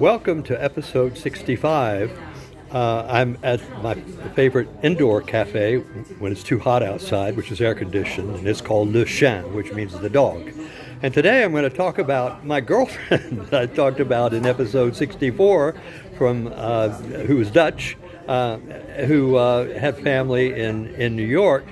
Welcome to episode 65. I'm at my favorite indoor cafe when it's too hot outside, which is air conditioned, and it's called Le Chien, which means the dog. And today I'm going to talk about my girlfriend that I talked about in episode 64 from who was Dutch, who had family in New York.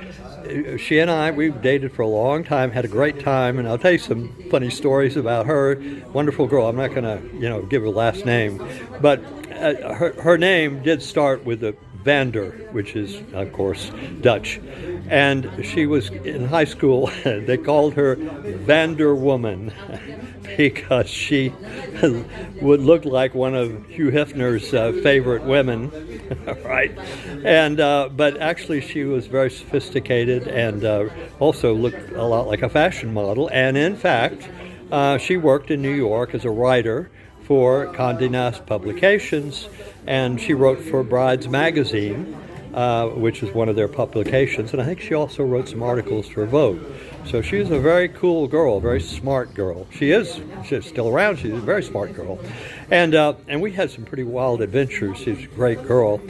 She and I, we've dated for a long time, had a great time, and I'll tell you some funny stories about her. Wonderful girl. I'm not going to, give her last name, but her name did start with a Vander, which is, of course, Dutch. And she was in high school. They called her Vanderwoman because she would look like one of Hugh Hefner's favorite women, right? And but actually, she was very sophisticated and also looked a lot like a fashion model. And in fact, she worked in New York as a writer for Condé Nast Publications, and she wrote for Brides Magazine, which is one of their publications, and I think she also wrote some articles for Vogue. So she was a very cool girl, a very smart girll. She's still around. She's a very smart girl, and we had some pretty wild adventures. She's a great girl.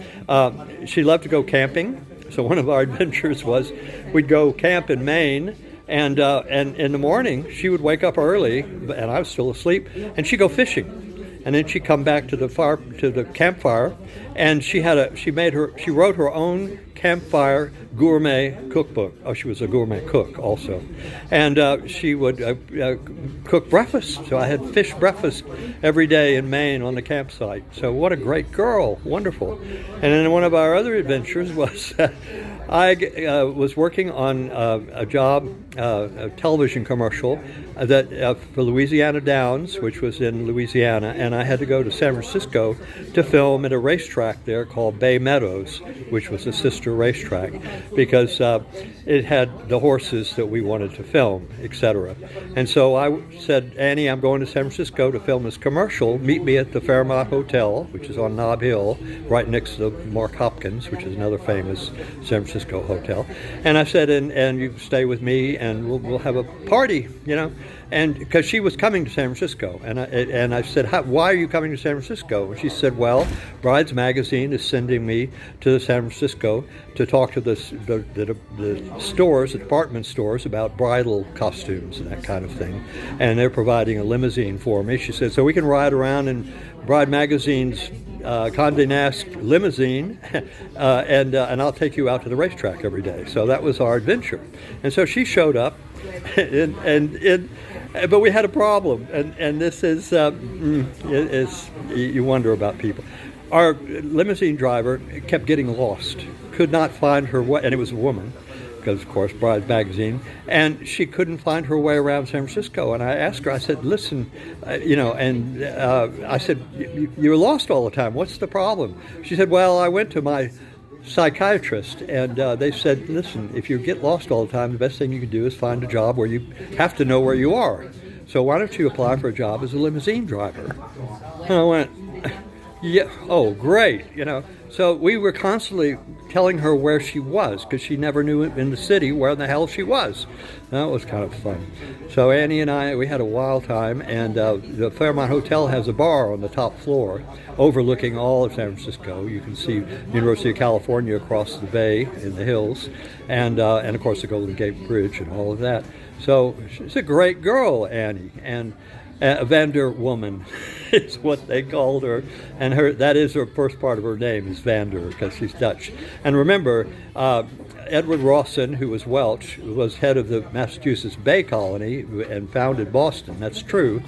She loved to go camping. So one of our adventures was we'd go camp in Maine. And in the morning, she would wake up early, and I was still asleep, and she'd go fishing. And then she'd come back to the campfire, and she wrote her own campfire gourmet cookbook. Oh, she was a gourmet cook also, and she would cook breakfast. So I had fish breakfast every day in Maine on the campsite. So what a great girl, wonderful. And then one of our other adventures was I was working on a job, a television commercial that for Louisiana Downs, which was in Louisiana, and I had to go to San Francisco to film at a racetrack there called Bay Meadows, which was a sister racetrack, because it had the horses that we wanted to film, etc. And so I said, Annie, I'm going to San Francisco to film this commercial. Meet me at the Fairmont Hotel, which is on Nob Hill, right next to the Mark Hopkins, which is another famous San Francisco hotel. And I said, and you stay with me, and we'll have a party, And because she was coming to San Francisco, and I said, why are you coming to San Francisco? And she said, well, Brides Magazine is sending me to San Francisco to talk to the stores, the department stores, about bridal costumes and that kind of thing. And they're providing a limousine for me. She said, so we can ride around in Bride Magazine's Condé Nast limousine, and I'll take you out to the racetrack every day. So that was our adventure. And so she showed up, but we had a problem, and this is you wonder about people. Our limousine driver kept getting lost, could not find her way, and it was a woman, because of course Bride Magazine, and she couldn't find her way around San Francisco. And I asked her, I said, listen, I said, you're lost all the time. What's the problem? She said, well, I went to my psychiatrist, and they said, listen, if you get lost all the time, the best thing you can do is find a job where you have to know where you are. So why don't you apply for a job as a limousine driver? And I went, yeah, oh, great, So we were constantly telling her where she was, because she never knew in the city where the hell she was. That was kind of fun. So Annie and I, we had a wild time, and the Fairmont Hotel has a bar on the top floor overlooking all of San Francisco. You can see University of California across the bay in the hills, and of course the Golden Gate Bridge and all of that. So she's a great girl, Annie, and Vanderwoman is what they called her, and that is her first part of her name is Vander, because she's Dutch. And remember, Edward Rawson, who was Welsh, was head of the Massachusetts Bay Colony and founded Boston. That's true,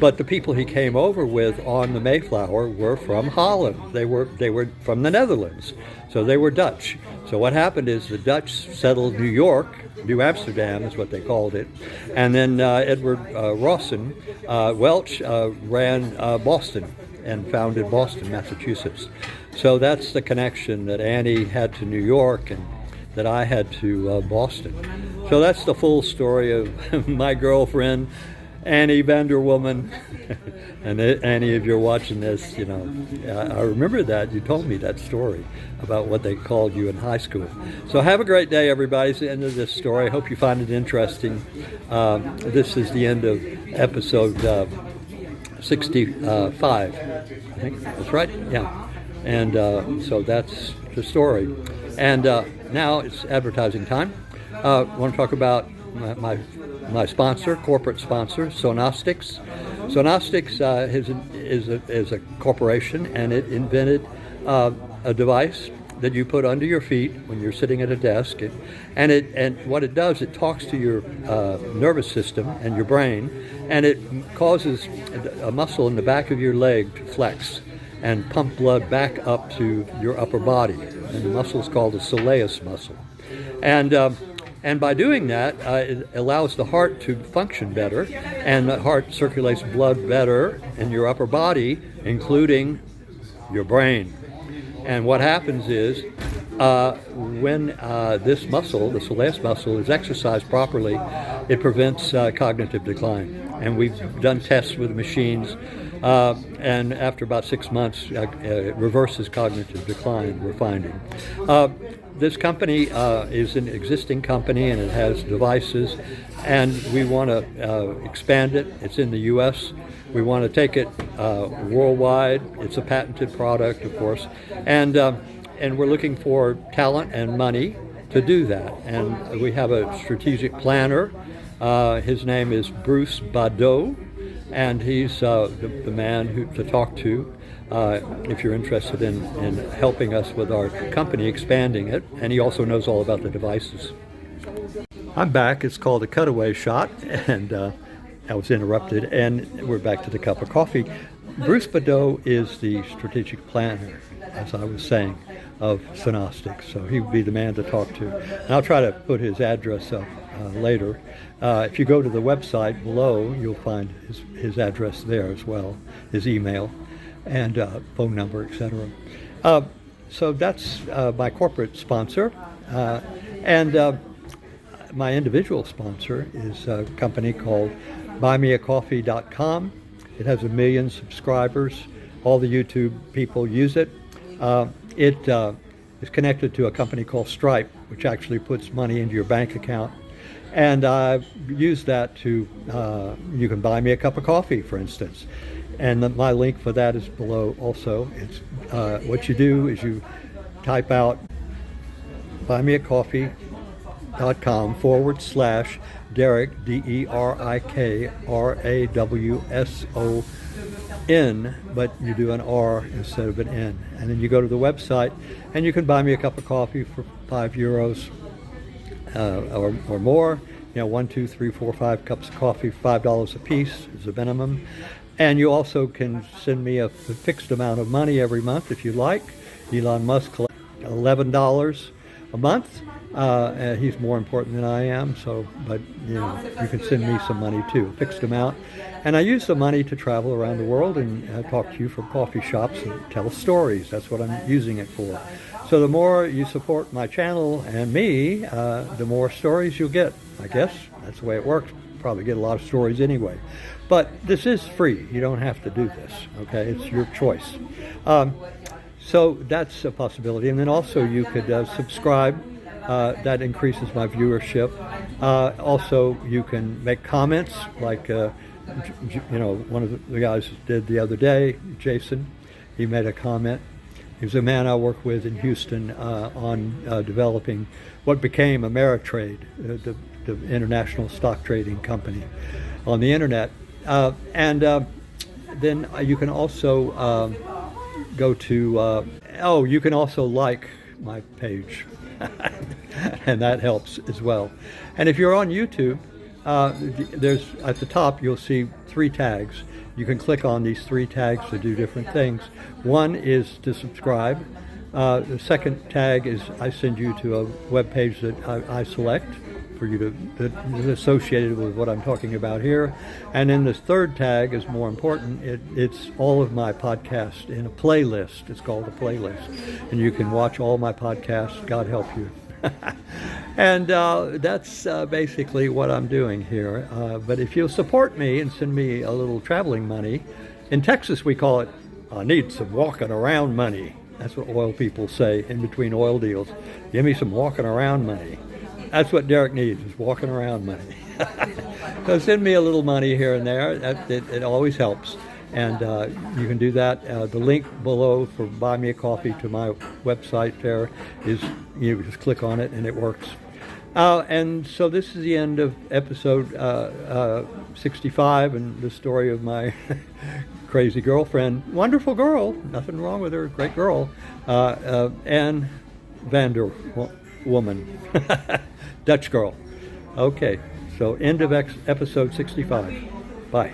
but the people he came over with on the Mayflower were from Holland. They were from the Netherlands, so they were Dutch. So what happened is the Dutch settled New York. New Amsterdam is what they called it. And then Edward Rawson, Welch, ran Boston and founded Boston, Massachusetts. So that's the connection that Annie had to New York and that I had to Boston. So that's the full story of my girlfriend, Annie Vanderwoman. And Annie, if you're watching this, I remember that you told me that story about what they called you in high school. So have a great day, everybody. It's the end of this story. I hope you find it interesting. This is the end of episode 65. I think that's right. Yeah. And so that's the story. And now it's advertising time. I want to talk about my sponsor, corporate sponsor, Sonostics. Sonostics is a corporation, and it invented a device that you put under your feet when you're sitting at a desk, and what it does, it talks to your nervous system and your brain, and it causes a muscle in the back of your leg to flex and pump blood back up to your upper body, and the muscle is called the soleus muscle, and by doing that, it allows the heart to function better, and the heart circulates blood better in your upper body, including your brain. And what happens is, when this muscle, the soleus muscle, is exercised properly, it prevents cognitive decline. And we've done tests with machines, and after about 6 months, it reverses cognitive decline, we're finding. This company is an existing company, and it has devices, and we want to expand it. It's in the U.S. We want to take it worldwide. It's a patented product, of course, and we're looking for talent and money to do that. And we have a strategic planner. His name is Bruce Badeau, and he's the man to talk to if you're interested in helping us with our company expanding it. And he also knows all about the devices. I'm back. It's called a cutaway shot, and I was interrupted, and we're back to the cup of coffee. Bruce Badeau is the strategic planner, as I was saying, of Sonostics, so he would be the man to talk to. And I'll try to put his address up later. If you go to the website below, you'll find his address there as well, his email, and phone number, etc. So that's my corporate sponsor, and my individual sponsor is a company called buymeacoffee.com. It has 1 million subscribers. All the YouTube people use it. It is connected to a company called Stripe, which actually puts money into your bank account. And I've used that to, you can buy me a cup of coffee, for instance. And my link for that is below also. It's what you do is you type out buymeacoffee.com/Derek, DERIK, but you do an R instead of an N. And then you go to the website, and you can buy me a cup of coffee for €5 or more. 1, 2, 3, 4, 5 cups of coffee, $5 a piece is the minimum. And you also can send me a fixed amount of money every month if you like. Elon Musk collects $11 a month. He's more important than I am, but you can send me some money too, a fixed amount. And I use the money to travel around the world and talk to you from coffee shops and tell stories. That's what I'm using it for. So the more you support my channel and me, the more stories you'll get. I guess that's the way it works. Probably get a lot of stories anyway. But this is free. You don't have to do this, okay? It's your choice. So that's a possibility. And then also you could subscribe. That increases my viewership. Also, you can make comments like, one of the guys did the other day, Jason. He made a comment. He was a man I work with in Houston on developing what became Ameritrade, the international stock trading company on the internet. And then you can also go to, you can also like my page. And that helps as well. And if you're on YouTube, there's at the top you'll see 3 tags. You can click on these 3 tags to do different things. One is to subscribe. The second tag is I send you to a web page that I select for you that is associated with what I'm talking about here. And then the third tag is more important. It's all of my podcasts in a playlist. It's called a playlist. And you can watch all my podcasts. God help you. And that's basically what I'm doing here. But if you'll support me and send me a little traveling money, in Texas we call it, I need some walking around money. That's what oil people say in between oil deals. Give me some walking around money. That's what Derek needs, is walking around money. So send me a little money here and there. It always helps. And you can do that. The link below for Buy Me a Coffee to my website there is, you just click on it and it works. And so this is the end of episode 65 and the story of my crazy girlfriend. Wonderful girl, nothing wrong with her, great girl. And Vanderwoman, Dutch girl. Okay, so end of episode 65. Bye.